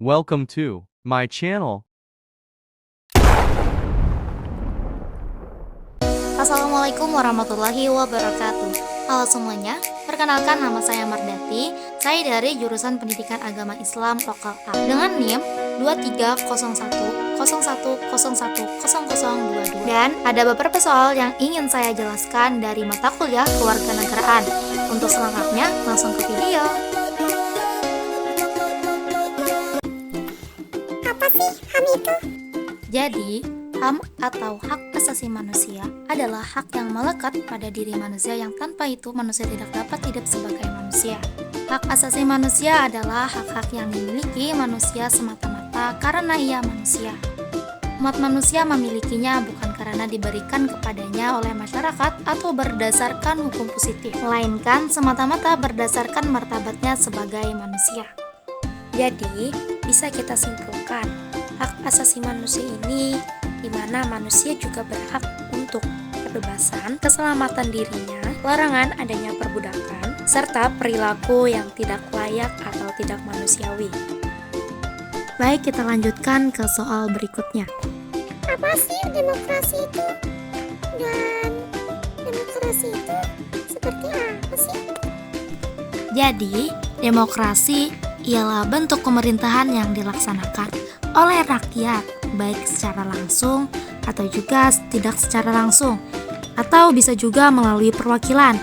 Welcome to my channel. Assalamualaikum warahmatullahi wabarakatuh. Halo semuanya, perkenalkan nama saya Mardati. Saya dari jurusan Pendidikan Agama Islam Lokal A dengan NIM 230101010022. Dan ada beberapa soal yang ingin saya jelaskan dari mata kuliah Kewarganegaraan. Untuk selengkapnya, langsung ke video. Apa sih HAM itu? Jadi, HAM atau hak asasi manusia adalah hak yang melekat pada diri manusia yang tanpa itu manusia tidak dapat hidup sebagai manusia. Hak asasi manusia adalah hak-hak yang dimiliki manusia semata-mata karena ia manusia. Umat manusia memilikinya bukan karena diberikan kepadanya oleh masyarakat atau berdasarkan hukum positif, melainkan semata-mata berdasarkan martabatnya sebagai manusia. Jadi, bisa kita simpulkan, hak asasi manusia ini di mana manusia juga berhak untuk kebebasan, keselamatan dirinya, larangan adanya perbudakan, serta perilaku yang tidak layak atau tidak manusiawi. Baik, kita lanjutkan ke soal berikutnya. Apa sih demokrasi itu? Dan demokrasi itu seperti apa sih? Jadi, demokrasi ialah bentuk pemerintahan yang dilaksanakan oleh rakyat, baik secara langsung atau juga tidak secara langsung, atau bisa juga melalui perwakilan.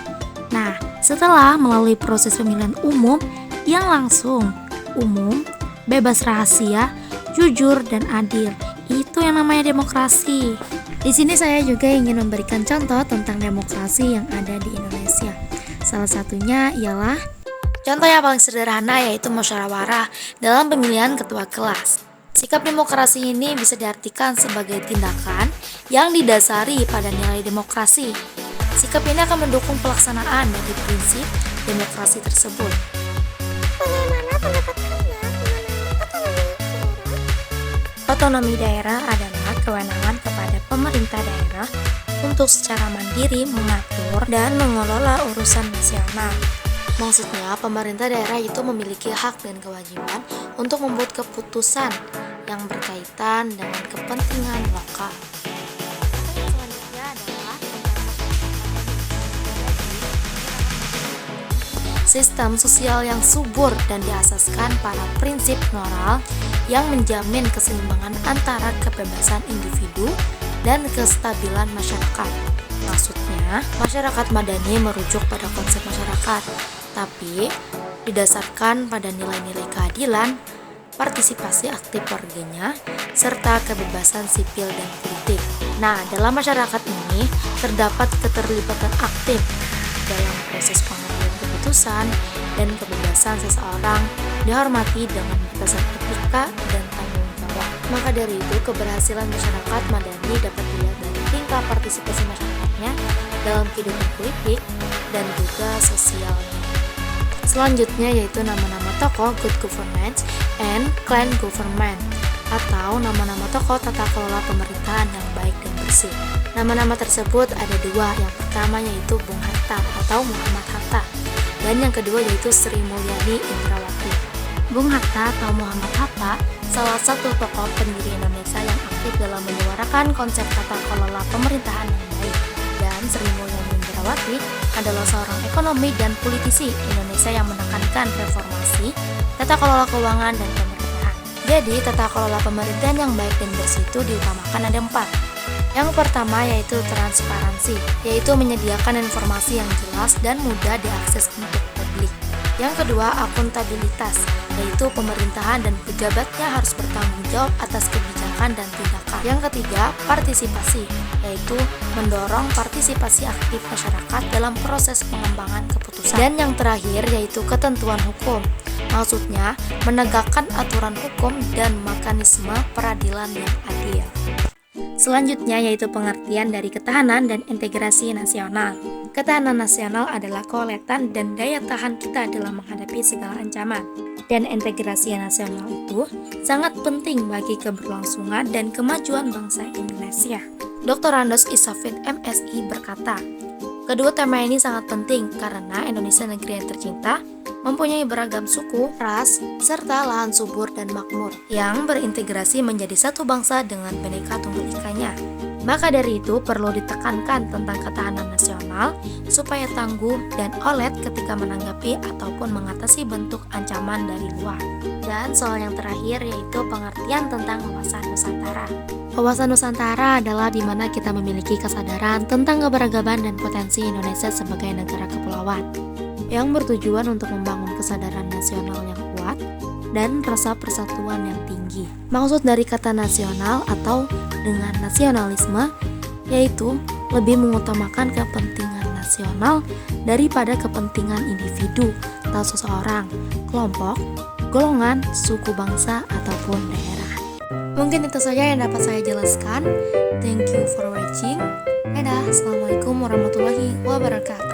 Nah, setelah melalui proses pemilihan umum yang langsung, umum, bebas rahasia, jujur, dan adil, itu yang namanya demokrasi. Di sini saya juga ingin memberikan contoh tentang demokrasi yang ada di Indonesia. Salah satunya ialah contoh yang paling sederhana yaitu musyawarah dalam pemilihan ketua kelas. Sikap demokrasi ini bisa diartikan sebagai tindakan yang didasari pada nilai demokrasi. Sikap ini akan mendukung pelaksanaan dari prinsip demokrasi tersebut. Bagaimana pendapat Anda mengenai otonomi daerah? Otonomi daerah adalah kewenangan kepada pemerintah daerah untuk secara mandiri mengatur dan mengelola urusan nasional. Maksudnya, pemerintah daerah itu memiliki hak dan kewajiban untuk membuat keputusan yang berkaitan dengan kepentingan lokal. Selanjutnya adalah sistem sosial yang subur dan diasaskan pada prinsip moral yang menjamin keseimbangan antara kebebasan individu dan kestabilan masyarakat. Maksudnya, masyarakat madani merujuk pada konsep masyarakat, tapi didasarkan pada nilai-nilai keadilan, partisipasi aktif warganya, serta kebebasan sipil dan politik. Nah, dalam masyarakat ini terdapat keterlibatan aktif dalam proses pengambilan keputusan dan kebebasan seseorang dihormati dengan batasan etika dan tanggung jawab. Maka dari itu, keberhasilan masyarakat madani dapat dilihat dari tingkat partisipasi masyarakatnya dalam kehidupan politik dan juga sosialnya. Selanjutnya yaitu nama-nama tokoh good governance and clean government, atau nama-nama tokoh tata kelola pemerintahan yang baik dan bersih. Nama-nama tersebut ada dua, yang pertama yaitu Bung Hatta atau Muhammad Hatta, dan yang kedua yaitu Sri Mulyani Indrawati. Bung Hatta atau Muhammad Hatta salah satu tokoh pendiri Indonesia yang aktif dalam menyuarakan konsep tata kelola pemerintahan yang baik, dan Sri Mulyani Indrawati adalah seorang ekonomi dan politisi Indonesia yang menekankan reformasi, tata kelola keuangan, dan pemerintahan. Jadi, tata kelola pemerintahan yang baik dan bersih itu diutamakan ada 4. Yang pertama yaitu transparansi, yaitu menyediakan informasi yang jelas dan mudah diakses untuk publik. Yang kedua, akuntabilitas, yaitu pemerintahan dan pejabatnya harus bertanggung jawab atas kebijakan dan tindakan. Yang ketiga, partisipasi, yaitu mendorong partisipasi aktif masyarakat dalam proses pengembangan keputusan. Dan yang terakhir yaitu ketentuan hukum, maksudnya menegakkan aturan hukum dan mekanisme peradilan yang adil. Selanjutnya yaitu pengertian dari ketahanan dan integrasi nasional. Ketahanan nasional adalah keuletan dan daya tahan kita dalam menghadapi segala ancaman. Dan integrasi nasional itu sangat penting bagi keberlangsungan dan kemajuan bangsa Indonesia. Dr. Randos Isofit MSI berkata, Kedua tema ini sangat penting karena Indonesia negeri yang tercinta mempunyai beragam suku, ras, serta lahan subur dan makmur yang berintegrasi menjadi satu bangsa dengan Bhinneka Tunggal Ikanya. Maka dari itu perlu ditekankan tentang ketahanan nasional supaya tangguh dan oled ketika menanggapi ataupun mengatasi bentuk ancaman dari luar. Dan soal yang terakhir yaitu pengertian tentang wawasan Nusantara. Wawasan Nusantara adalah di mana kita memiliki kesadaran tentang keberagaman dan potensi Indonesia sebagai negara kepulauan yang bertujuan untuk membangun kesadaran nasional yang kuat dan rasa persatuan yang tinggi. Maksud dari kata nasional atau dengan nasionalisme yaitu lebih mengutamakan kepentingan nasional daripada kepentingan individu atau seseorang, kelompok, golongan, suku bangsa, ataupun daerah. Mungkin itu saja yang dapat saya jelaskan. Thank you for watching. Dadah, Assalamualaikum warahmatullahi wabarakatuh.